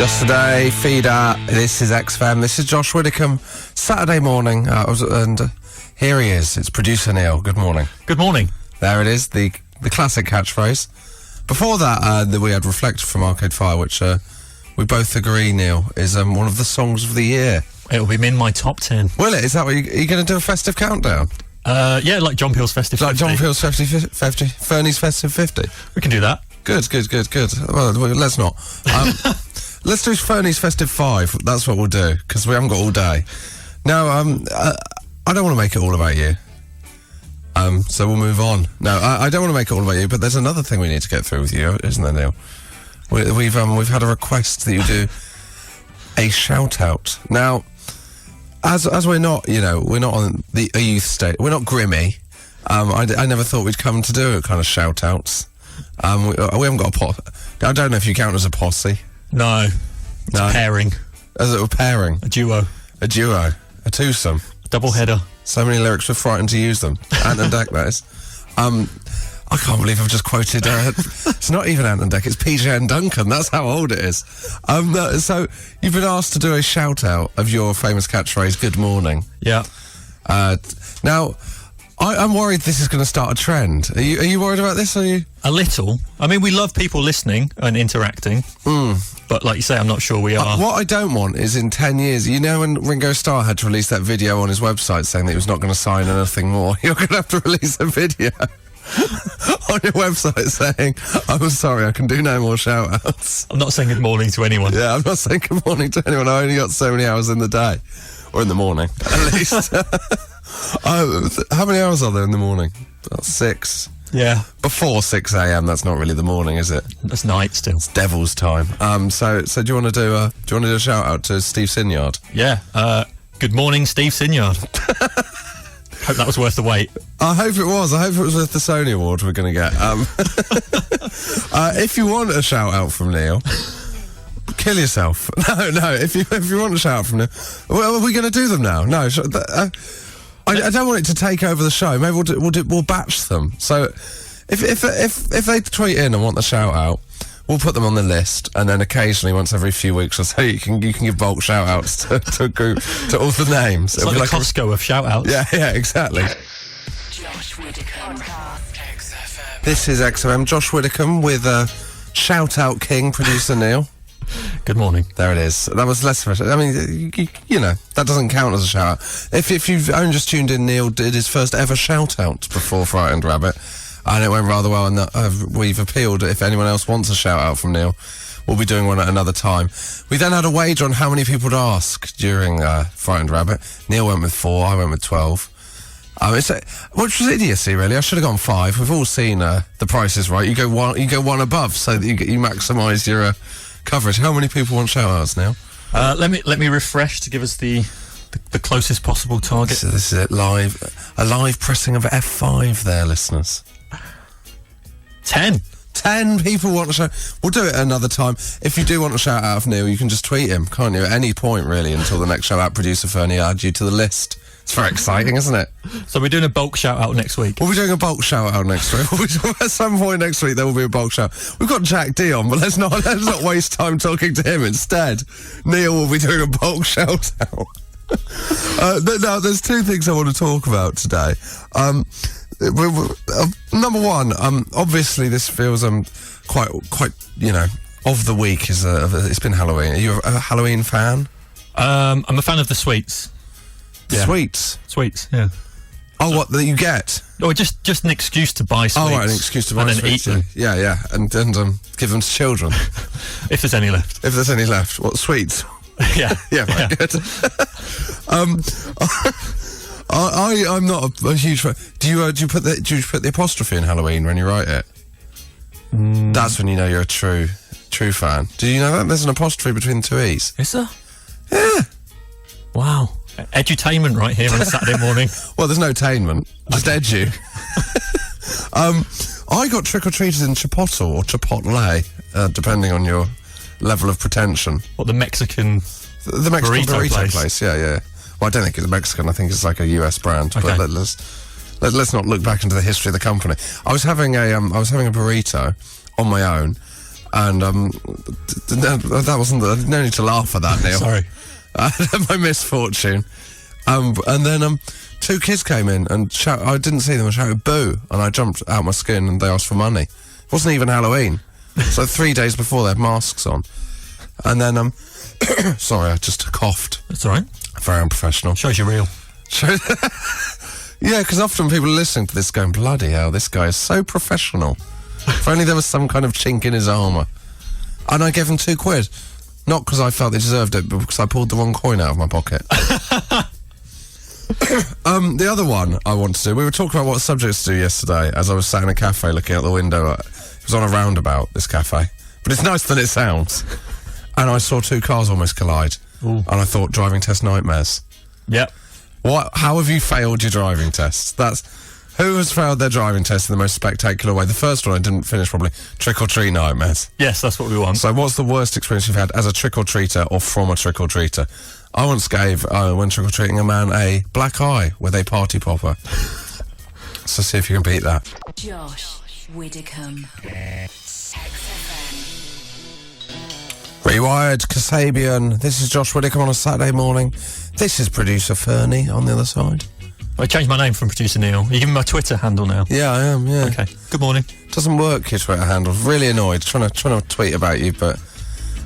Just today, feeder. This is XFM. This is Josh Widdicombe. Saturday morning, and here he is. It's producer Neil. Good morning. Good morning. There it is, the classic catchphrase. Before that, we had Reflect from Arcade Fire, which we both agree, Neil, is one of the songs of the year. It'll be in my top 10. Will it? Is that what are you going to do a festive countdown? Yeah, like John Peel's Festive 50. Like John Peel's Festive 50? Fernie's Festive 50? We can do that. Good. Well, let's not. Let's do Fernie's Festive 5. That's what we'll do, because we haven't got all day. Now, I don't want to make it all about you. So we'll move on. No, I don't want to make it all about you, but there's another thing we need to get through with you, isn't there, Neil? We've had a request that you do a shout-out. Now, as we're not, we're not on a youth state. We're not Grimmy. I never thought we'd come to do kind of shout-outs. We haven't got a posse. I don't know if you count as a posse. No. It's a pairing. As a pairing? A duo. A duo. A twosome. Double header. So many lyrics, we're frightened to use them. Ant and Dec, that is. I can't believe I've just quoted... it's not even Ant and Dec, it's PJ and Duncan. That's how old it is. So, you've been asked to do a shout-out of your famous catchphrase, good morning. Yeah. Now... I'm worried this is going to start a trend. Are you worried about this? Are you? A little. I mean, we love people listening and interacting. But like you say, I'm not sure we are. What I don't want is in 10 years, when Ringo Starr had to release that video on his website saying that he was not going to sign anything more, you're going to have to release a video on your website saying, I'm sorry, I can do no more shout-outs. I'm not saying good morning to anyone. Yeah, I'm not saying good morning to anyone. I only got so many hours in the day. Or in the morning, at least. How many hours are there in the morning? About 6. Yeah. Before 6 a.m. That's not really the morning, is it? That's night still. It's devil's time. So do you want to do a shout out to Steve Sinyard? Yeah. Good morning, Steve Sinyard. Hope that was worth the wait. I hope it was. I hope it was worth the Sony Award we're going to get. If you want a shout out from Neil. Kill yourself. No. If you want a shout out from them, well, are we going to do them now? No. I don't want it to take over the show. Maybe we'll batch them. So if they tweet in and want the shout out, we'll put them on the list, and then occasionally, once every few weeks or so, you can give bulk shout outs to a group, to all the names. It's like the Costco of shout outs. Yeah, exactly. Josh Widdicombe. XFM. This is XFM. Josh Widdicombe with shout out king producer Neil. Good morning. There it is. That was less of a... I mean, that doesn't count as a shout-out. If you've only just tuned in, Neil did his first ever shout-out before Frightened Rabbit, and it went rather well, and we've appealed. If anyone else wants a shout-out from Neil, we'll be doing one at another time. We then had a wager on how many people to ask during Frightened Rabbit. Neil went with 4, I went with 12. Which was idiocy, really. I should have gone 5. We've all seen The Price is Right. You go one above so that you maximise your... coverage. How many people want shout-outs now? Let me refresh to give us the closest possible target. So this is it, a live pressing of F5 there, listeners. 10 people want a shout. We'll do it another time. If you do want a shout-out of Neil, you can just tweet him, can't you? At any point, really, until the next shout-out producer Fern adds you to the list. It's very exciting, isn't it? So we're doing a bulk shout-out next week? We'll be doing a bulk shout-out next week. At some point next week, there will be a bulk shout. We've got Jack D on, but let's not waste time talking to him. Instead, Neil will be doing a bulk shout-out. Now, there's 2 things I want to talk about today. Number one, obviously this feels quite of the week. It's been Halloween. Are you a Halloween fan? I'm a fan of the sweets. Yeah. Sweets, yeah. Oh, what that you get? Or just an excuse to buy sweets. Oh, right, an excuse to buy and sweets. And then eat them. Yeah, and give them to children. If there's any left. If there's any left. What, sweets? Yeah. Yeah, right, good. I'm not a huge fan. Do you put the apostrophe in Halloween when you write it? That's when you know you're a true fan. Do you know that? There's an apostrophe between the 2 E's. Is there? Yeah. Wow. Edutainment right here on a Saturday morning. Well, there's no tainment. Just edu. I got trick-or-treated in Chipotle or Chipotle, depending on your level of pretension. What, the Mexican burrito place? Yeah. Well, I don't think it's Mexican. I think it's like a US brand. Okay. But let's not look back into the history of the company. I was having a burrito on my own, And that wasn't no need to laugh at that, Neil. Sorry. My misfortune. And then two kids came in and I didn't see them and shouted boo, and I jumped out my skin and they asked for money. It wasn't even Halloween. So 3 days before they had masks on. And then sorry, I just coughed. That's all right. Very unprofessional. Shows you're real. Yeah, because often people are listening to this going, bloody hell, this guy is so professional. If only there was some kind of chink in his armour. And I gave him £2. Not because I felt they deserved it, but because I pulled the wrong coin out of my pocket. The other one I want to do, we were talking about what subjects to do yesterday as I was sat in a cafe looking out the window. It was on a roundabout, this cafe. But it's nicer than it sounds. And I saw two cars almost collide. Ooh. And I thought, driving test nightmares. Yep. How have you failed your driving test? Who has failed their driving test in the most spectacular way? The first one I didn't finish probably. Trick or treat nightmares. Yes, that's what we want. So what's the worst experience you've had as a trick or treater or from a trick or treater? I once gave, when trick or treating, a man a black eye with a party popper. So see if you can beat that. Josh Widdicombe. Rewired, Kasabian. This is Josh Widdicombe on a Saturday morning. This is producer Fernie on the other side. I changed my name from producer Neil. You give me my Twitter handle now. Yeah, I am, yeah. Okay. Good morning. Doesn't work, your Twitter handle. Really annoyed, trying to tweet about you, but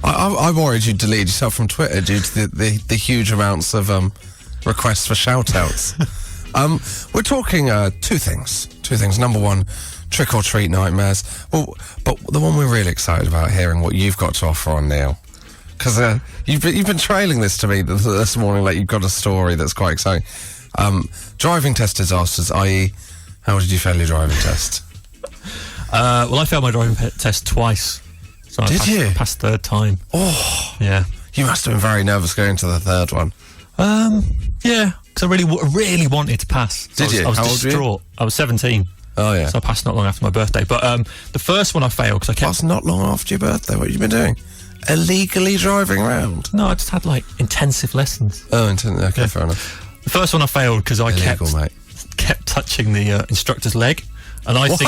I worried you deleted yourself from Twitter due to the huge amounts of requests for shout-outs. We're talking two things. Number one, trick-or-treat nightmares. Well, but the one we're really excited about hearing what you've got to offer on, Neil. Because you've been trailing this to me this morning, like you've got a story that's quite exciting. Driving test disasters, i.e., how did you fail your driving test? Well, I failed my driving test twice. So I passed third time. Oh, yeah. You must have been very nervous going to the third one. Yeah, because I really wanted to pass. So Did you? I was How old were you? distraught. I was 17. Oh, yeah. So I passed not long after my birthday. But the first one I failed because I kept... That's not long after your birthday. What have you been doing? Illegally driving around? No, I just had, intensive lessons. Oh, okay, yeah. Fair enough. The first one I failed because I kept touching the instructor's leg. And I think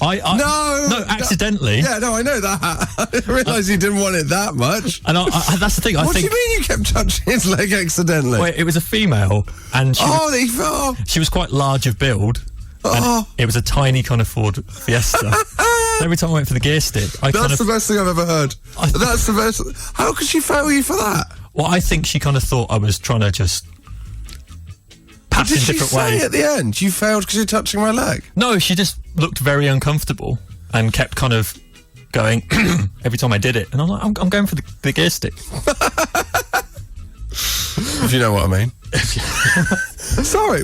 No, I accidentally. know that. I realised you didn't want it that much. And that's the thing. What do you mean you kept touching his leg accidentally? Wait, it was a female, and she was quite large of build. And it was a tiny kind of Ford Fiesta. Every time I went for the gear stick, That's the best thing I've ever heard. That's the best. How could she fail you for that? Well, I think she kind of thought I was trying to just pass in different ways. Did she say at the end, you failed because you're touching my leg? No, she just looked very uncomfortable and kept kind of going every time I did it. And I'm like, I'm going for the gear stick. If you know what I mean. Sorry.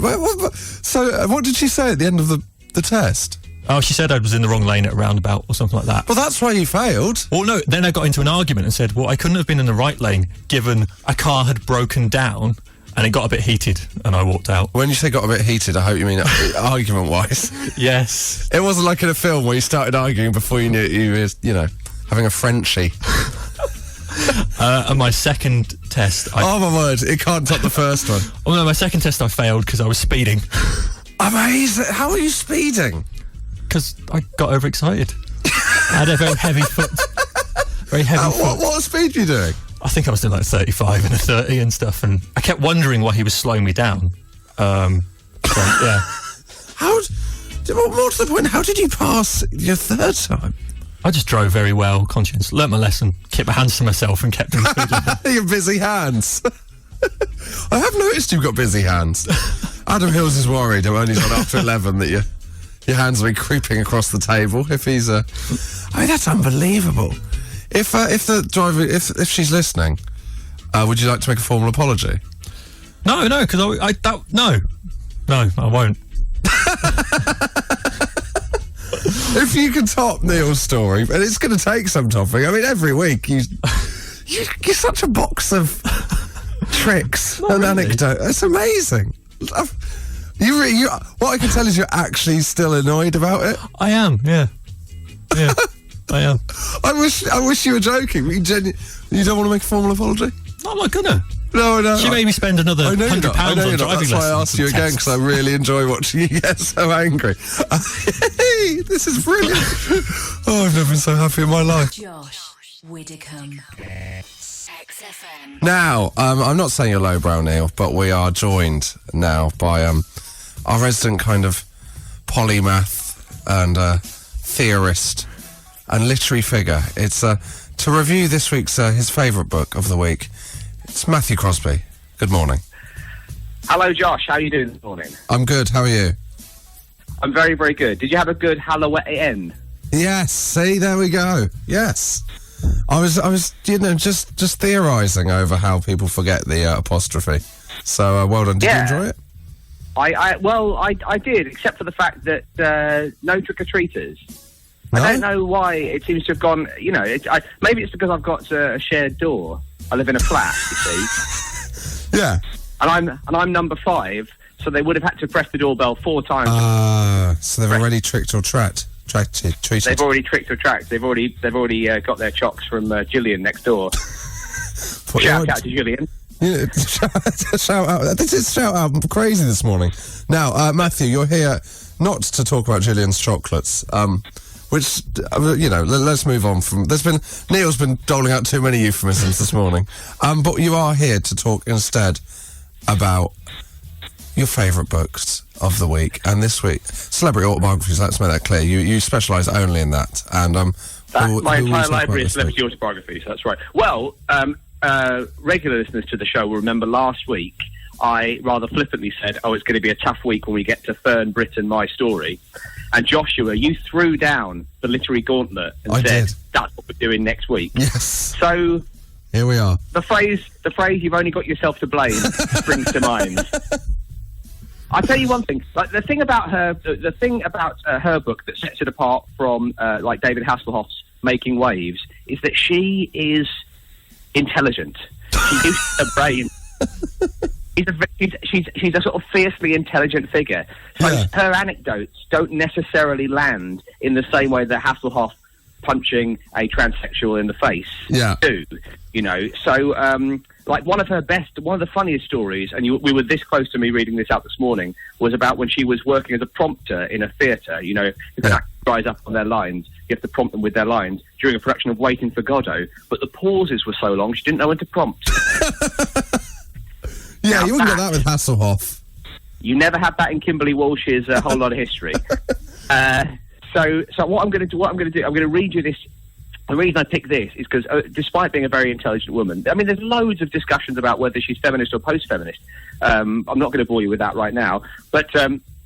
So what did she say at the end of the test? Oh, she said I was in the wrong lane at a roundabout or something like that. Well, that's why you failed. Well, no, then I got into an argument and said, well, I couldn't have been in the right lane given a car had broken down and it got a bit heated and I walked out. When you say got a bit heated, I hope you mean argument-wise. Yes. It wasn't like in a film where you started arguing before you knew you were, having a Frenchie. And my second test... oh, my word, it can't top the first one. Oh, no, my second test I failed because I was speeding. Amazing. How are you speeding? Because I got overexcited. I had a very heavy foot. Very heavy foot. What speed were you doing? I think I was doing 35 and a 30 and stuff, and I kept wondering why he was slowing me down. Yeah. More to the point, how did you pass your third time? I just drove very well, conscious, learnt my lesson, kept my hands to myself and kept doing speed limit. Your busy hands. I have noticed you've got busy hands. Adam Hills is worried when he's on after 11 that your hands will be creeping across the table if he's I mean, that's unbelievable. If the driver, if she's listening, would you like to make a formal apology? No, because no, I won't. If you can top Neil's story, and it's going to take some topping. I mean, every week you're such a box of tricks and anecdotes. It's amazing. What I can tell is you're actually still annoyed about it. I am, yeah, I am. I wish you were joking. You don't want to make a formal apology? No, I'm not gonna. No. She made me spend another £100 on driving lessons. That's why I asked you again, because I really enjoy watching you get so angry. This is brilliant. Oh, I've never been so happy in my life. Josh Widdicombe. XFM. Now, I'm not saying you're lowbrow, Neil, but we are joined now by our resident kind of polymath and theorist and literary figure. It's to review this week's his favourite book of the week. It's Matthew Crosby. Good morning. Hello, Josh. How are you doing this morning? I'm good. How are you? I'm very, very good. Did you have a good Halloween? Yes. See, there we go. Yes. I was, just theorising over how people forget the apostrophe. So, well done. Did you enjoy it? I did, except for the fact that no trick-or-treaters. No? I don't know why it seems to have gone, maybe it's because I've got a shared door. I live in a flat, you see. Yeah. And I'm number 5, so they would have had to press the doorbell 4 times. So they've already tricked or treated. They've already tricked or tracked. They've already got their chocks from Gillian next door. Shout out to Gillian. Yeah, shout out. This is shout out crazy this morning. Now, Matthew, you're here not to talk about Gillian's chocolates, which, let's move on from... Neil's been doling out too many euphemisms this morning. But you are here to talk instead about your favourite books of the week. And this week, celebrity autobiographies, let's make that clear. You specialise only in that. And my entire library is celebrity autobiographies, that's right. Well, regular listeners to the show will remember last week I rather flippantly said, it's going to be a tough week when we get to Fern, Britton, my story. And Joshua, you threw down the literary gauntlet and said, that's what we're doing next week. Yes. So here we are. The phrase "you've only got yourself to blame" springs to mind. I'll tell you one thing. Like the thing about her book that sets it apart from like David Hasselhoff's Making Waves is that she is intelligent. She uses her brain. She's a sort of fiercely intelligent figure. So her anecdotes don't necessarily land in the same way that Hasselhoff punching a transsexual in the face do. So like one of the funniest stories, and we were this close to me reading this out this morning, was about when she was working as a prompter in a theatre. If an actor dries up on their lines, you have to prompt them with their lines during a production of Waiting for Godot, but the pauses were so long she didn't know when to prompt. Yeah, you wouldn't get that with Hasselhoff. You never have that in Kimberly Walsh's Whole Lot of History. So what I'm going to do, I'm going to read you this. The reason I picked this is because, despite being a very intelligent woman, I mean, there's loads of discussions about whether she's feminist or post-feminist. I'm not going to bore you with that right now, but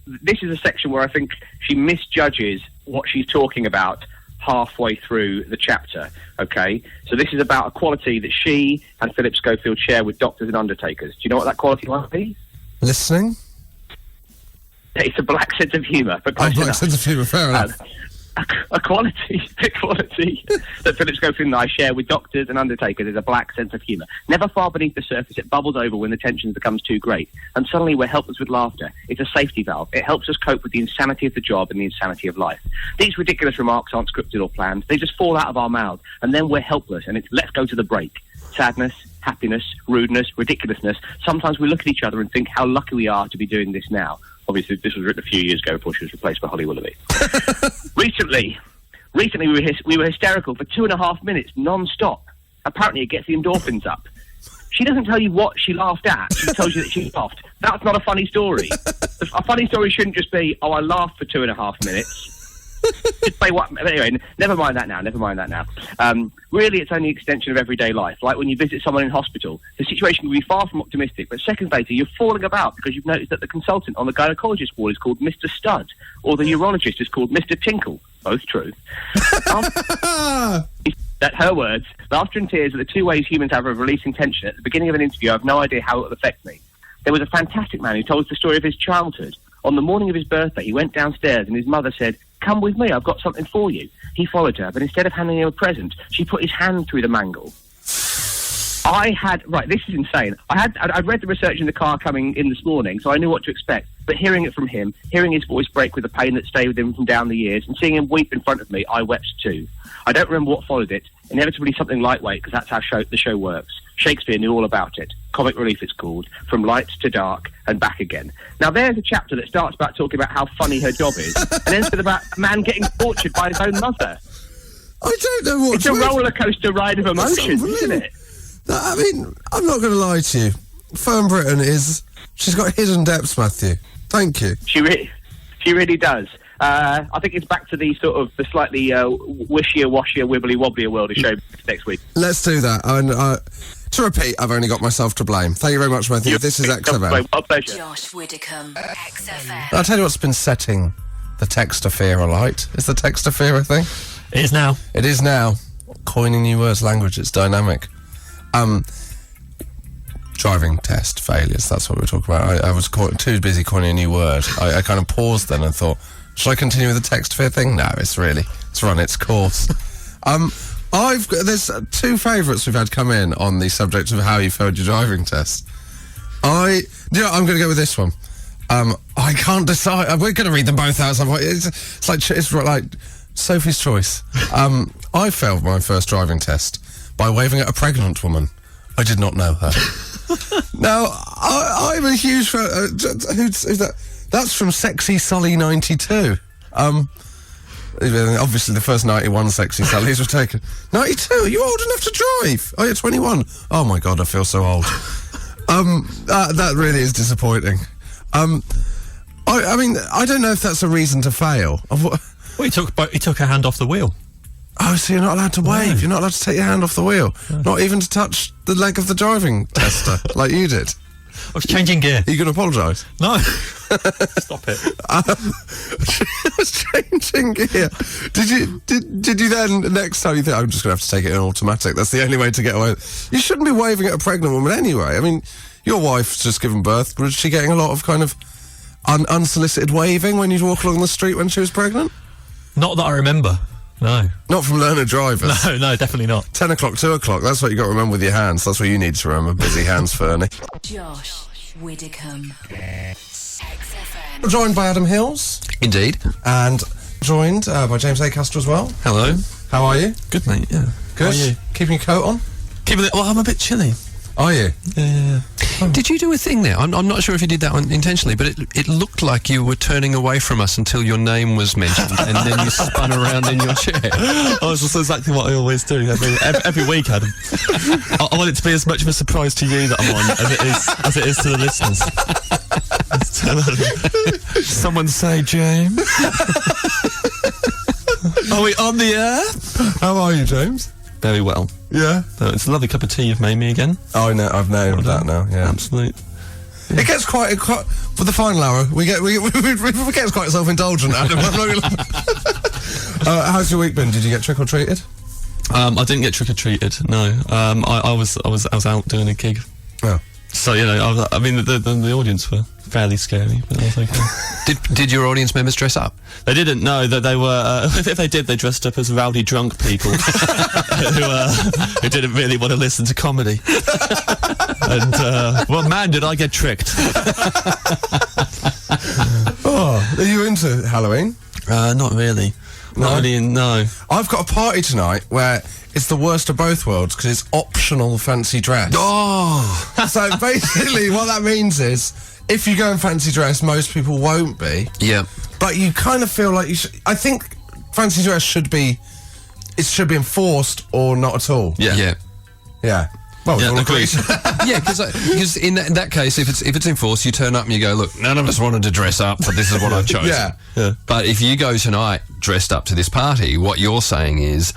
this is a section where I think she misjudges what she's talking about halfway through the chapter, okay? So this is about a quality that she and Philip Schofield share with doctors and undertakers. Do you know what that quality might be? Listening? It's a black sense of humour. Black sense of humour, fair enough. A quality that Philip Schofield and I share with doctors and undertakers is a black sense of humour. Never far beneath the surface, it bubbles over when the tension becomes too great. And suddenly we're helpless with laughter. It's a safety valve. It helps us cope with the insanity of the job and the insanity of life. These ridiculous remarks aren't scripted or planned. They just fall out of our mouths. And then we're helpless, and it's let's go to the break. Sadness, happiness, rudeness, ridiculously. Sometimes we look at each other and think how lucky we are to be doing this now. Obviously, this was written a few years ago before she was replaced by Holly Willoughby. Recently we were hysterical for 2.5 minutes non-stop. Apparently, it gets the endorphins up. She doesn't tell you what she laughed at. She tells you that she laughed. That's not a funny story. A funny story shouldn't just be, I laughed for 2.5 minutes. Just say what? Anyway, never mind that now. Really, it's only an extension of everyday life. Like when you visit someone in hospital, the situation can be far from optimistic, but seconds later you're falling about because you've noticed that the consultant on the gynecologist ward is called Mr. Stud, or the urologist is called Mr. Tinkle. Both true. That her words, laughter and tears are the two ways humans have of releasing tension. At the beginning of an interview, I have no idea how it will affect me. There was a fantastic man who told us the story of his childhood. On the morning of his birthday, he went downstairs and his mother said, "Come with me, I've got something for you." He followed her, but instead of handing him a present, she put his hand through the mangle. This is insane. I'd read the research in the car coming in this morning, so I knew what to expect. But hearing it from him, hearing his voice break with the pain that stayed with him from down the years, and seeing him weep in front of me, I wept too. I don't remember what followed it. Inevitably something lightweight, because that's how the show works. Shakespeare knew all about it. Comic relief, it's called. From light to dark and back again. Now, there's a chapter that starts about talking about how funny her job is, and ends with about a man getting tortured by his own mother. I don't know what... It's a roller coaster ride of emotions, isn't it? I mean, I'm not going to lie to you. Fern Britton is... She's got hidden depths, Matthew. Thank you. She really does. I think it's back to the sort of the slightly wishier, washier, wibbly wobblier world of show next week. Let's do that. And to repeat, I've only got myself to blame. Thank you very much, Matthew. This is XFM. My pleasure. Josh Widdicombe, XFM. I'll tell you what's been setting the textosphere alight. Is the textosphere a thing? It is now. It is now. Coining new words, language, it's dynamic. Driving test failures, that's what we're talking about. I was too busy coining a new word. I kind of paused then and thought, should I continue with the textosphere thing? No, it's run its course. There's two favourites we've had come in on the subject of how you failed your driving test. I'm going to go with this one. I can't decide. We're going to read them both out. It's like Sophie's Choice. I failed my first driving test by waving at a pregnant woman. I did not know her. Now, I'm a huge fan. Who's that? That's from Sexy Sully 92. Obviously, the first 91 Sexy Sullys were taken. 92? Are you old enough to drive? Oh, you're 21. Oh my God, I feel so old. That really is disappointing. I mean, I don't know if that's a reason to fail. Well, he took a hand off the wheel. Oh, so you're not allowed to wave. No. You're not allowed to take your hand off the wheel. No. Not even to touch the leg of the driving tester like you did. I was changing gear. Are you going to apologise? No. Stop it. I was changing gear. Did you then, next time you think, I'm just going to have to take it in automatic. That's the only way to get away. You shouldn't be waving at a pregnant woman anyway. I mean, your wife's just given birth. Was she getting a lot of kind of unsolicited waving when you'd walk along the street when she was pregnant? Not that I remember. No. Not from learner drivers. No, definitely not. 10 o'clock, 2 o'clock, that's what you got to remember with your hands. That's what you need to remember. Busy hands, Fernie. Josh Widdicombe, XFM. We're joined by Adam Hills. Indeed. And joined by James Acaster as well. Hello. How are you? Good, mate, yeah. Good. How are you? Keeping your coat on? Well, I'm a bit chilly. Are you? Yeah. Did you do a thing there? I'm not sure if you did that one intentionally, but it looked like you were turning away from us until your name was mentioned, and then you spun around in your chair. Oh, it's just exactly what I always do every week, Adam. I want it to be as much of a surprise to you that I'm on as it is to the listeners. Someone say, James. Are we on the air? How are you, James? Very well. Yeah. It's a lovely cup of tea you've made me again. Oh, no, I've nailed that now. Yeah, absolutely. Yeah. It gets quite for the final hour. We get quite self-indulgent, Adam. How's your week been? Did you get trick or treated? I didn't get trick or treated. No. I was out doing a gig. Oh. So I mean the audience were fairly scary, but that was okay. Did your audience members dress up? They didn't. No, that they were. If they did, they dressed up as rowdy drunk people who didn't really want to listen to comedy. And well, man, did I get tricked? Oh, are you into Halloween? Not really. No? Not really. No. I've got a party tonight where it's the worst of both worlds because it's optional fancy dress. Oh! So basically what that means is if you go in fancy dress, most people won't be. Yeah. But you kind of feel like you should... I think fancy dress should be enforced or not at all. Yeah. Yeah. Well, yeah, all agreed. Yeah, because in that case, if it's enforced, you turn up and you go, look, none of us wanted to dress up, but this is what I've chosen. Yeah. But if you go tonight dressed up to this party, what you're saying is,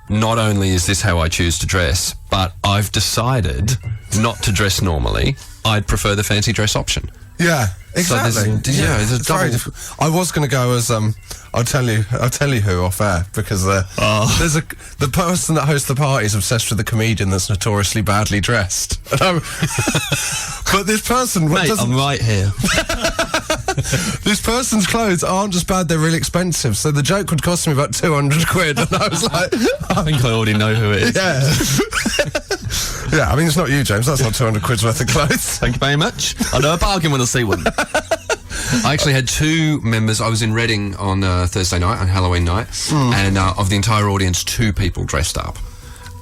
not only is this how I choose to dress, but I've decided not to dress normally. I'd prefer the fancy dress option. Yeah, exactly. So there's a double... very difficult. I was going to go as I'll tell you who off air because there's the person that hosts the party is obsessed with the comedian that's notoriously badly dressed. But this person, mate, I'm right here. This person's clothes aren't just bad; they're really expensive. So the joke would cost me about 200 quid, and I was like, I think I already know who it is. Yeah. Yeah, I mean, it's not you, James. That's not 200 quid's worth of clothes. Thank you very much. I know a bargain when I see one. I actually had two members. I was in Reading on Thursday night, on Halloween night, and of the entire audience, 2 people dressed up.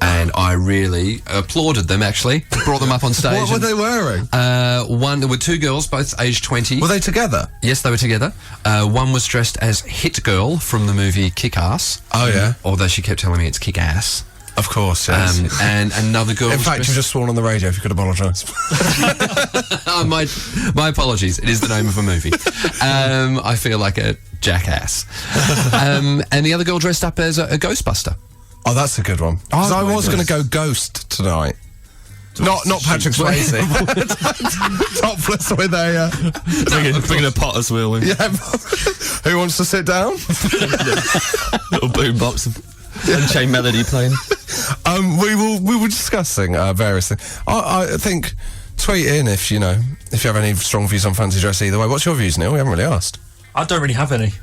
And I really applauded them, actually. Brought them up on stage. What were they wearing? There were 2 girls, both aged 20. Were they together? Yes, they were together. One was dressed as Hit Girl from the movie Kick-Ass. Oh, yeah. Although she kept telling me it's Kick-Ass. Of course, yes. And another girl. In was fact, you dressed- just sworn on the radio if you could apologise. my apologies. It is the name of a movie. I feel like a jackass. And the other girl dressed up as a Ghostbuster. Oh, that's a good one. 'Cause I was going to go Ghost tonight. Not Patrick Swayze. Topless with a... Bringing a potter's wheel with yeah. Who wants to sit down? little boombox and Unchained Melody playing. We were discussing various things. I think tweet in if you have any strong views on fancy dress either way. What's your views, Neil? We haven't really asked. I don't really have any.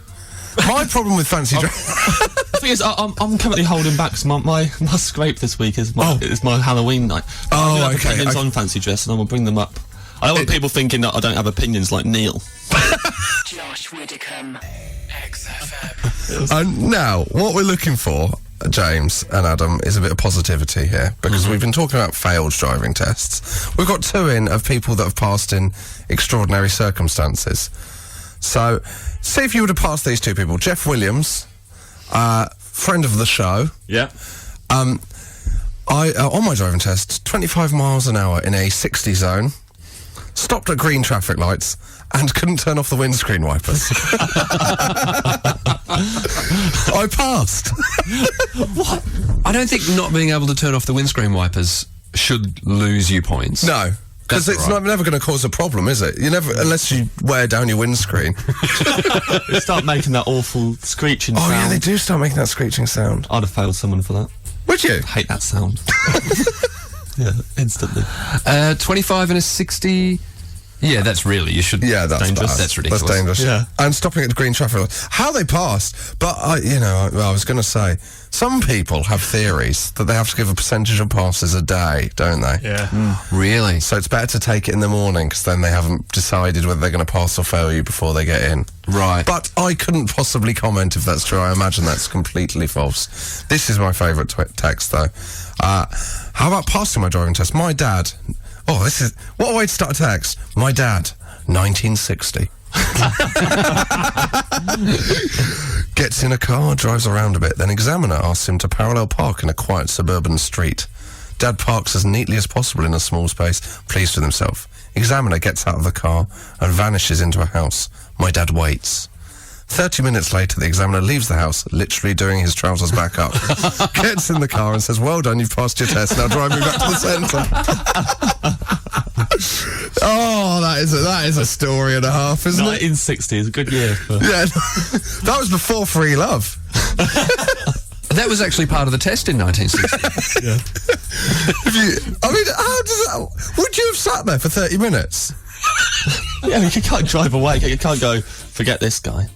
My problem with fancy dress... The thing is, I'm currently holding back. So my scrape this week is my Halloween night. Oh, I do have okay. opinions on fancy dress, and I will bring them up. I don't want people thinking that I don't have opinions like Neil. Josh Widdicombe. Now, what we're looking for, James and Adam, is a bit of positivity here, because we've been talking about failed driving tests. We've got 2 in of people that have passed in extraordinary circumstances. So, see if you would have passed these 2 people. Jeff Williams, friend of the show. Yeah. I on my driving test, 25 miles an hour in a 60 zone, stopped at green traffic lights, and couldn't turn off the windscreen wipers. I passed. What? I don't think not being able to turn off the windscreen wipers should lose you points. No. Because That's it's all right. never going to cause a problem, is it? You never, unless you wear down your windscreen. They start making that awful screeching Oh sound. yeah, they do start making that screeching sound. I'd have failed someone for that. Would you? Hate that sound. Yeah, instantly. 25 and a 60. Yeah, that's really, you should. Yeah, that's dangerous. bad. That's ridiculous. That's dangerous. Yeah. And stopping at the green traffic light. How they passed, but I was going to say, some people have theories that they have to give a percentage of passes a day, don't they? Yeah. Really? So it's better to take it in the morning, because then they haven't decided whether they're going to pass or fail you before they get in. Right. But I couldn't possibly comment if that's true. I imagine that's completely false. This is my favourite text, though. How about passing my driving test? My dad... Oh, this is... What a way to start a text. My dad, 1960. Gets in a car, drives around a bit, then examiner asks him to parallel park in a quiet suburban street. Dad parks as neatly as possible in a small space, pleased with himself. Examiner gets out of the car and vanishes into a house. My dad waits. 30 minutes later, the examiner leaves the house, literally doing his trousers back up. Gets in the car and says, "Well done, you've passed your test. Now drive me back to the centre." Oh, that is a story and a half, isn't it? 1960 is a good year. Yeah, that was before free love. That was actually part of the test in 1960. Yeah. How does that... Would you have sat there for 30 minutes? Yeah, you can't drive away. You can't go, forget this guy.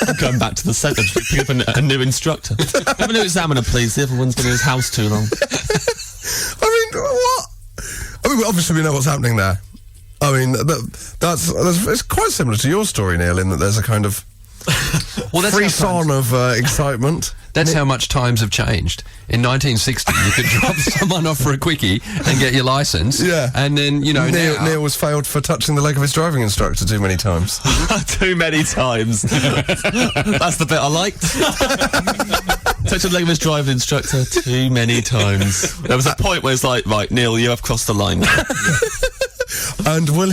I'm going back to the centre to pick up a new instructor. Have a new examiner, please. The other one's been in his house too long. I mean, what? I mean, obviously we know what's happening there. I mean, that's it's quite similar to your story, Neil, in that there's a kind of frisson of excitement. That's how much times have changed. In 1960, you could drop someone off for a quickie and get your licence. Yeah. And then, now... Neil was failed for touching the leg of his driving instructor too many times. Too many times. That's the bit I liked. Touch the leg of his driving instructor too many times. There was a point where it's like, right, Neil, you have crossed the line. And will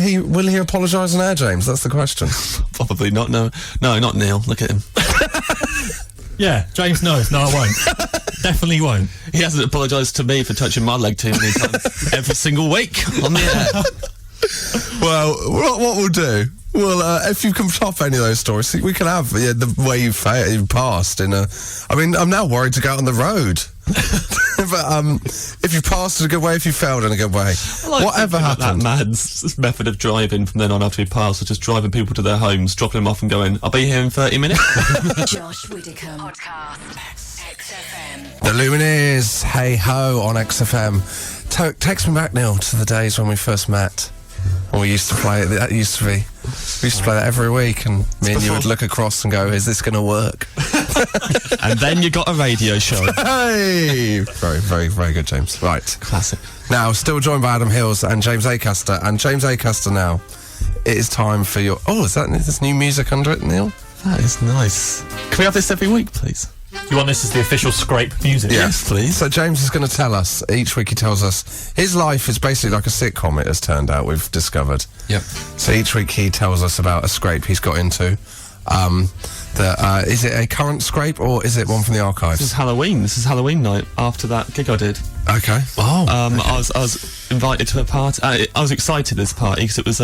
he apologise on air, James? That's the question. Probably not. No, not Neil. Look at him. Yeah, James knows. No, I won't. Definitely won't. He hasn't apologised to me for touching my leg too many times every single week on the air. Well, what we'll do, if you can top any of those stories, we can have the way you passed in a... I mean, I'm now worried to go out on the road. But if you passed in a good way, if you failed in a good way, whatever happened... That man's method of driving from then on after he passed was just driving people to their homes, dropping them off and going, I'll be here in 30 minutes. Josh Widdicombe. Podcast. XFM. The Lumineers, Hey Ho on XFM. Takes me back, Neil, to the days when we first met. When we used to play, that used to be We used to play that every week, and me and you would look across and go, "Is this going to work?" And then you got a radio show. Hey, very, very, very good, James. Right, Classic. now still joined by Adam Hills and James Acaster, and James Acaster. Now, it is time for your. Oh, is this new music under it, Neil? That is nice. Can we have this every week, please? You want this as the official scrape music? Yes, please. So James is going to tell us, each week he tells us, his life is basically like a sitcom, it has turned out, we've discovered. Yep. So each week he tells us about a scrape he's got into. Is it a current scrape or is it one from the archives? This is Halloween. This is Halloween night after that gig I did. Okay. Oh. I was invited to a party. I was excited at this party because it was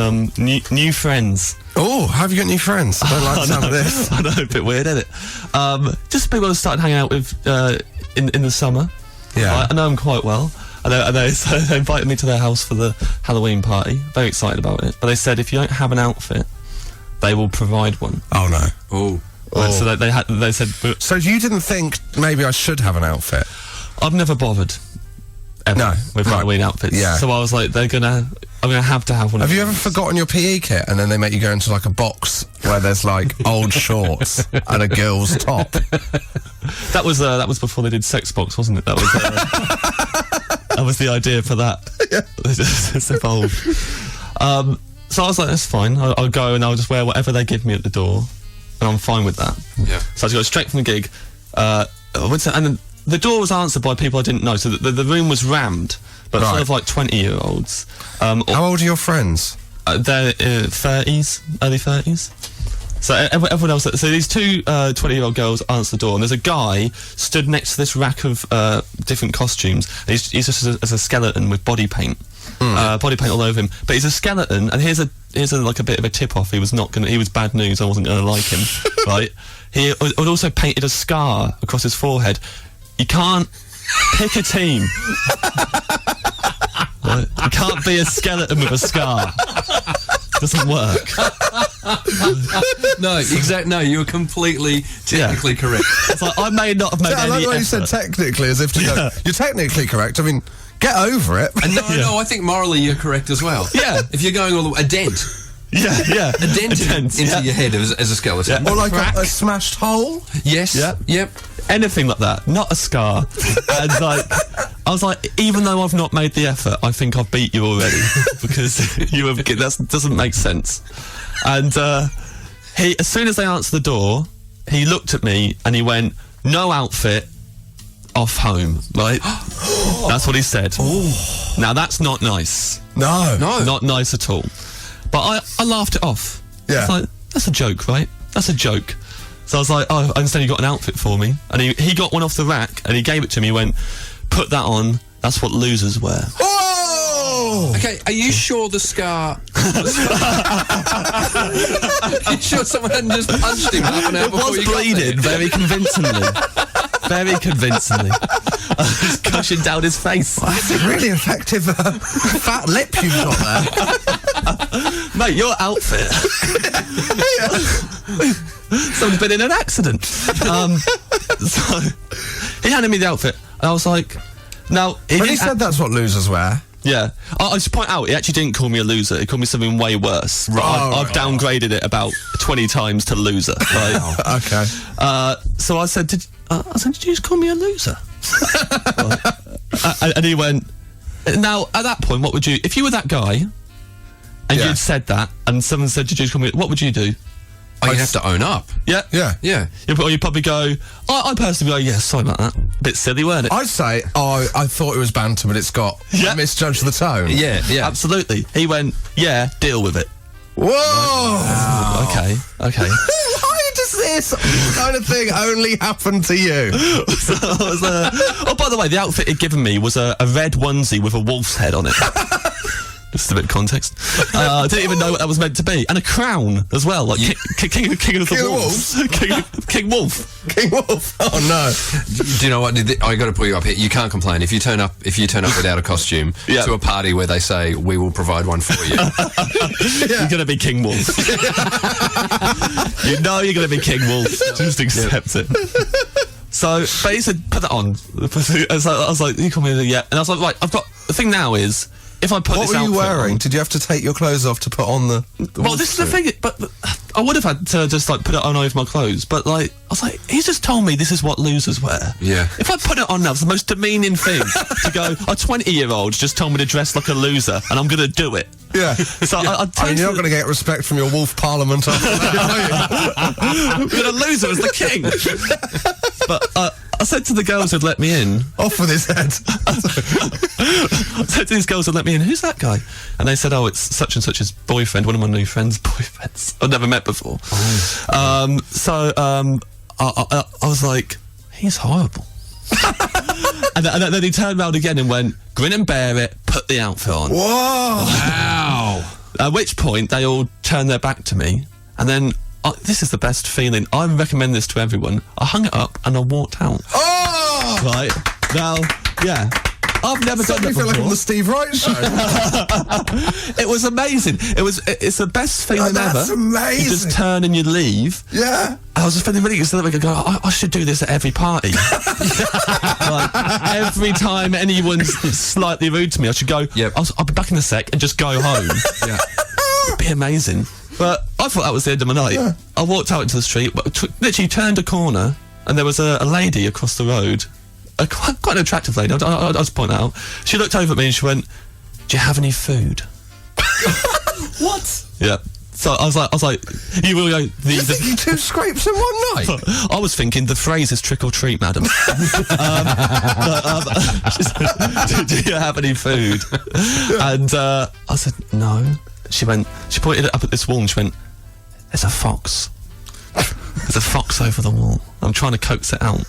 new friends. Oh, have you got new friends? I don't like the sound of this. I know, a bit weird, isn't it? Just people I started hanging out with in the summer. Yeah. I know them quite well. I know, so they invited me to their house for the Halloween party. Very excited about it. But they said if you don't have an outfit, they will provide one. Oh, no. Oh. So they said... So you didn't think maybe I should have an outfit? I've never bothered ever No, with right. Halloween outfits. Yeah. So I was like, I'm gonna have to have one. Have of you ever these. forgotten your PE kit and then they make you go into like a box where there's like old shorts and a girl's top? That was before they did Sex Box, wasn't it? That was that was the idea for that. Yeah. It's evolved. So I was like, that's fine. I'll go and I'll just wear whatever they give me at the door, and I'm fine with that. Yeah. So I just got straight from the gig. And then the door was answered by people I didn't know, so the room was rammed, but Right. full of like 20-year-olds. How old are your friends? They're 30s, early 30s. So everyone else. So these two 20-year-old girls answer the door, and there's a guy stood next to this rack of different costumes. And he's just as a skeleton with body paint. Body paint all over him, but he's a skeleton. And here's a like a bit of a tip off. He was bad news. I wasn't gonna like him, right? He had also painted a scar across his forehead. You can't pick a team. Right? You can't be a skeleton with a scar. Doesn't work. No, exactly. No, you were completely technically correct. It's like I may not have made I like any the way you effort. said technically, as if to go, you're technically correct. I mean, get over it. And no, I think morally you're correct as well. Yeah. If you're going all the way, a dent Yeah. a dent into yeah. your head as a skeleton. Yeah. Or like Crack. a smashed hole. Yes. Yeah. Yep. Anything like that, not a scar. And like, I was like, even though I've not made the effort, I think I've beat you already because that doesn't make sense. And he, as soon as they answered the door, he looked at me and he went, "No outfit, off home." Right? That's what he said. Now that's not nice. No. Not nice at all. But I laughed it off. Yeah. It's like, that's a joke, right? That's a joke. So I was like, oh, I understand you got an outfit for me. And he got one off the rack and he gave it to me. He went, "Put that on. That's what losers wear." Oh! Okay, are you sure the scar... Are you sure someone hadn't just punched him half an hour It before was you got bleeding there? very convincingly. Very convincingly. I was gushing down his face. That's a really effective fat lip you've got there. Mate, your outfit. Someone's been in an accident. So he handed me the outfit and I was like, now... When he didn't said that's what losers wear. Yeah. I should point out, he actually didn't call me a loser. He called me something way worse. I've downgraded it about 20 times to loser. Right? Okay. So I said, did you just call me a loser? And he went, now, at that point, what would you... If you were that guy, and Yeah. you'd said that, and someone said, did you just call me... What would you do? Oh, you have to own up. Yeah? Yeah. Yeah. You'd probably go... I personally go, yeah, sorry about that. Bit silly, weren't it? I'd say, I thought it was banter, but it's got... Yeah. I misjudged the tone. Yeah, yeah. Absolutely. He went, yeah, deal with it. Whoa! Okay. Why does this kind of thing only happen to you? So I was, oh, by the way, the outfit he'd given me was a red onesie with a wolf's head on it. Just a bit of context. I didn't even know what that was meant to be. And a crown as well, like King of the Wolves. King Wolf. King Wolf. Oh no. Do you know what? I got to pull you up here. You can't complain if you turn up without a costume Yeah. to a party where they say we will provide one for you. You're going to be King Wolf. You know you're going to be King Wolf. Just accept it. So, but he said, put that on. I was like, you call me, yeah. And I was like, right, the thing now is, if I put What this were you outfit wearing? on- Did you have to take your clothes off to put on the Well, this is the thing, but I would have had to just like put it on over my clothes, but like I was like, he's just told me this is what losers wear. Yeah. If I put it on now, it's the most demeaning thing to go. A 20-year-old just told me to dress like a loser, and I'm gonna do it. Yeah. So I I mean, you're not going to get respect from your wolf parliament after that, are you? I'm gonna loser as the king. But I said to the girls who'd let me in. Off with his head. I said to these girls who'd let me in, who's that guy? And they said, oh, it's such and such's boyfriend, one of my new friend's boyfriends. I've never met before. I was like, he's horrible. and then he turned around again and went, grin and bear it, put the outfit on. Whoa! Wow. At which point they all turned their back to me, and then this is the best feeling. I recommend this to everyone. I hung it up and I walked out. Oh! Right now, yeah. I've never done Suddenly that feel before. like I'm on the Steve Wright show. It was amazing. It's the best feeling That's ever. amazing. You just turn and you leave. Yeah. I was just feeling really excited. I go, I should do this at every party. Like, every time anyone's slightly rude to me, I should go, Yep. I'll be back in a sec and just go home. Yeah. It'd be amazing. But I thought that was the end of my night. Yeah. I walked out into the street, literally turned a corner, and there was a lady across the road, quite an attractive lady, I'll just point that out. She looked over at me and she went, do you have any food? What? Yeah. So I was like, you will go. You think you 2 scrapes in one night? I was thinking the phrase is trick or treat, madam. Do you have any food? And I said no. She pointed up at this wall and she went, there's a fox. There's a fox over the wall. I'm trying to coax it out.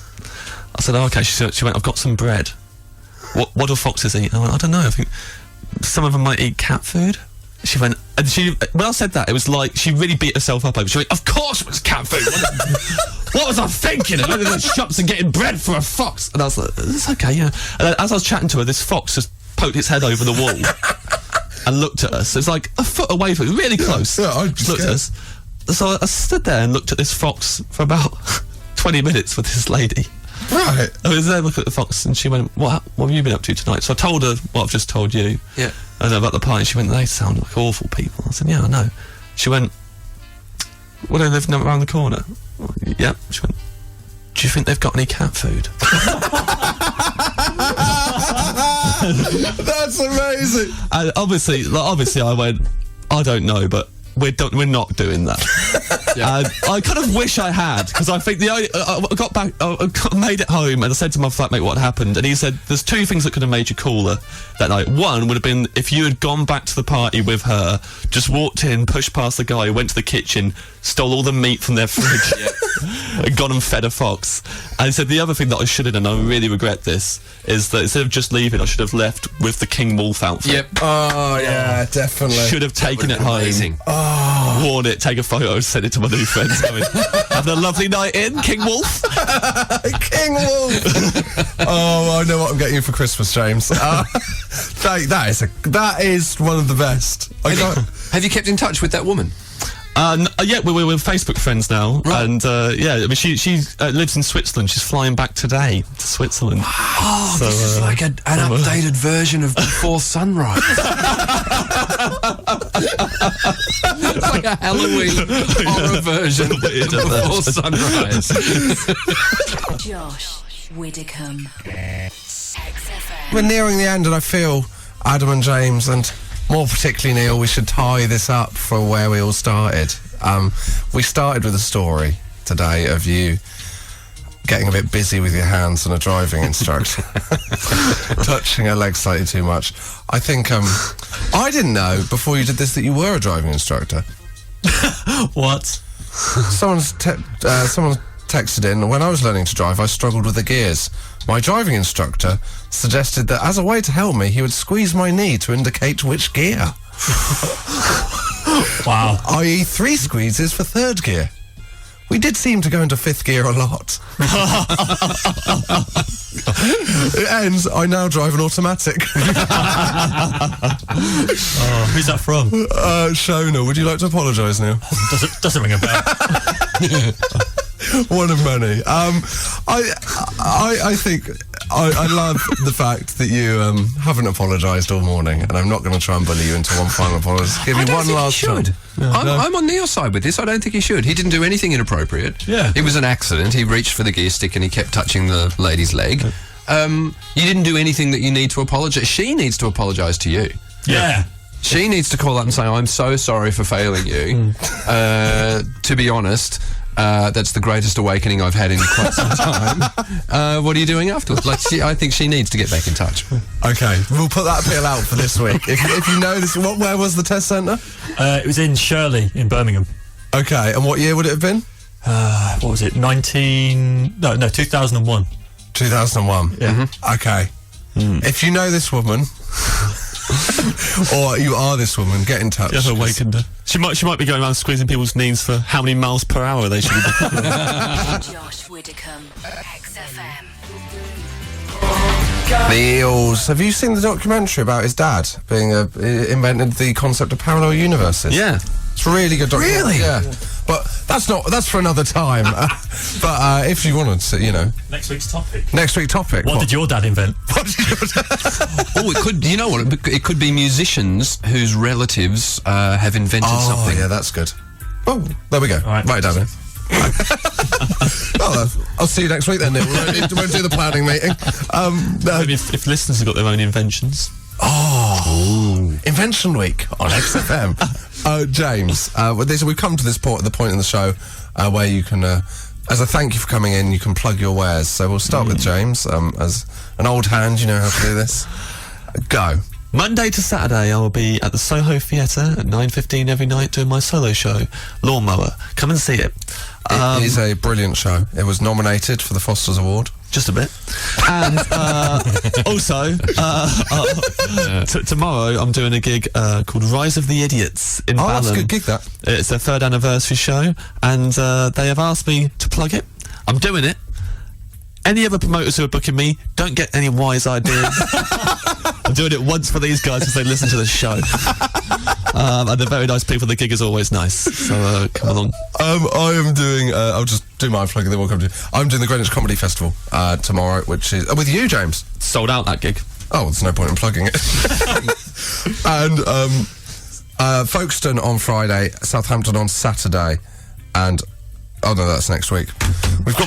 I said, oh, okay. She went, I've got some bread. What do foxes eat? I went, I don't know. I think some of them might eat cat food. She went, and when I said that, it was like she really beat herself up over. She went, of course it was cat food. What was I thinking? I went to the shops and getting bread for a fox. And I was like, it's okay, yeah. And then as I was chatting to her, this fox just poked its head over the wall and looked at us. It was like a foot away from us, really close. Yeah, I'd be Just looked at us. So I stood there and looked at this fox for about 20 minutes with this lady. Right. I was there looking at the fox and she went, what have you been up to tonight? So I told her what I've just told you. Yeah. And about the party. She went, they sound like awful people. I said, yeah, I know. She went, well, they live around the corner. Yeah. She went, do you think they've got any cat food? That's amazing. And obviously I went, I don't know, but we're not doing that. And I kind of wish I had, because I think I got back, I made it home, and I said to my flatmate what happened, and he said there's 2 things that could have made you cooler that night. One would have been if you had gone back to the party with her, just walked in, pushed past the guy, went to the kitchen, stole all the meat from their fridge, and gone and fed a fox. And he said the other thing that I should have done, and I really regret this, is that instead of just leaving, I should have left with the King Wolf outfit. Yep. Oh, yeah, definitely. Should have taken it home. Amazing. Worn it, take a photo, send it to my new friends. Going, having a lovely night in, King Wolf. King Wolf. Oh, I know what I'm getting you for Christmas, James. That is one of the best. Have you kept in touch with that woman? Yeah, we're Facebook friends now, Right. and yeah, I mean, she lives in Switzerland. She's flying back today to Switzerland. Oh, So, this is like an updated version of Before Sunrise. It's like a Halloween horror version of Before Sunrise. Josh Widdicombe. XFM. We're nearing the end, and I feel Adam and James, and more particularly Neil, we should tie this up for where we all started. We started with a story today of you getting a bit busy with your hands on a driving instructor, touching her legs slightly too much. I think I didn't know before you did this that you were a driving instructor. What? Someone's texted in, when I was learning to drive, I struggled with the gears. My driving instructor suggested that as a way to help me, he would squeeze my knee to indicate which gear. Wow. I.e. 3 squeezes for 3rd gear. We did seem to go into 5th gear a lot. It ends, I now drive an automatic. Oh, who's that from? Shona, would you like to apologise, Neil? Doesn't ring a bell. One of many. I think I love the fact that you haven't apologised all morning, and I'm not going to try and bully you into one final apology. Give I you don't one think last he should. time. I'm on Neil's side with this. I don't think he should. He didn't do anything inappropriate. Yeah. It was an accident. He reached for the gear stick and he kept touching the lady's leg. You didn't do anything that you need to apologise. She needs to apologise to you. Yeah. She needs to call up and say, I'm so sorry for failing you. To be honest, that's the greatest awakening I've had in quite some time. What are you doing afterwards? I think she needs to get back in touch. Okay, we'll put that appeal out for this week. If you know this, where was the test centre? It was in Shirley in Birmingham. Okay, and what year would it have been? What was it? 2001. 2001. Yeah. Okay. If you know this woman, or you are this woman, get in touch. Just awakened her. She might be going around squeezing people's knees for how many miles per hour they should be doing. Josh Widdicombe, XFM. Niels, have you seen the documentary about his dad being invented the concept of parallel universes? Yeah. It's a really good documentary. Really? Yeah. But that's for another time. But if you wanted to, Next week's topic. next week's topic. What did your dad invent? What did your dad? Oh, it could. You know what? It could be musicians whose relatives have invented something. Yeah, that's good. Oh, there we go. All right. Write it down there. Well, I'll see you next week then, Neil. We won't do the planning meeting. Maybe if listeners have got their own inventions. Invention Week on XFM. James, we've come to the point in the show where you can, as a thank you for coming in, you can plug your wares. So we'll start with James. As an old hand, you know how to do this. Go. Monday to Saturday, I will be at the Soho Theatre at 9:15 every night doing my solo show, Lawnmower. Come and see it. It is a brilliant show. It was nominated for the Foster's Award. Just a bit. And also, tomorrow I'm doing a gig called Rise of the Idiots in Balham. That's a good gig, that. It's their 3rd anniversary show, and they have asked me to plug it. I'm doing it. Any other promoters who are booking me, don't get any wise ideas. I'm doing it once for these guys because they listen to the show. And they're very nice people. The gig is always nice. So come along. I am doing, I'll just do my plug and then we'll come to you. I'm doing the Greenwich Comedy Festival tomorrow, which is, with you, James. Sold out that gig. Oh, there's no point in plugging it. And Folkestone on Friday, Southampton on Saturday, and oh no, that's next week. We've got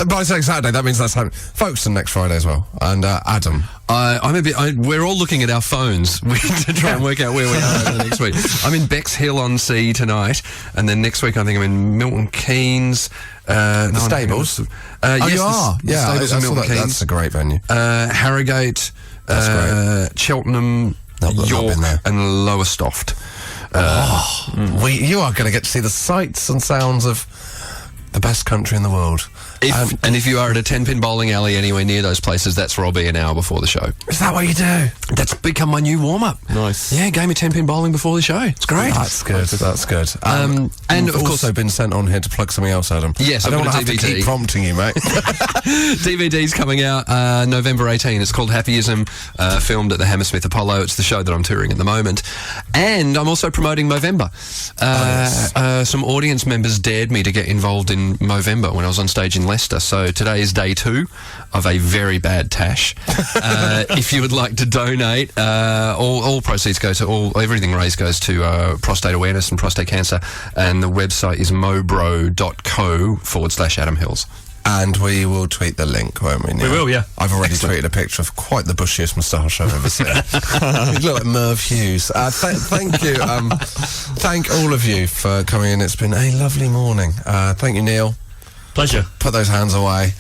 by saying Saturday, that means that's happening. Folkestone next Friday as well. And Adam. We're all looking at our phones to try and work out where we are over the next week. I'm in Bexhill-on-Sea tonight, and then next week I think I'm in Milton Keynes. The Stables? Yes, you are? The Stables in Milton Keynes. That's a great venue. Harrogate, That's great. Cheltenham, Not York, been there. and Lowestoft. You are going to get to see the sights and sounds of the best country in the world. If you are at a 10-pin bowling alley anywhere near those places, that's where I'll be an hour before the show. Is that what you do? That's become my new warm-up. Nice. Yeah, game of 10-pin bowling before the show. It's great. That's good. That's good. And you've of course- also been sent on here to plug something else, Adam. Yes, I don't I've want got to a have to DVD. keep prompting you, mate. DVD's coming out November 18. It's called Happyism, filmed at the Hammersmith Apollo. It's the show that I'm touring at the moment. And I'm also promoting Movember. Some audience members dared me to get involved in Movember when I was on stage in Leicester. So today is day 2 of a very bad tash. If you would like to donate, all proceeds go to everything raised goes to prostate awareness and prostate cancer. And the website is mobro.co/Adam Hills. And we will tweet the link, won't we, Neil? We will, yeah. I've already tweeted a picture of quite the bushiest moustache I've ever seen. You look like Merv Hughes. Thank you. Thank all of you for coming in. It's been a lovely morning. Thank you, Neil. Pleasure. Put those hands away.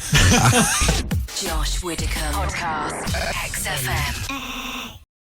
Josh Widdicombe, podcast, XFM.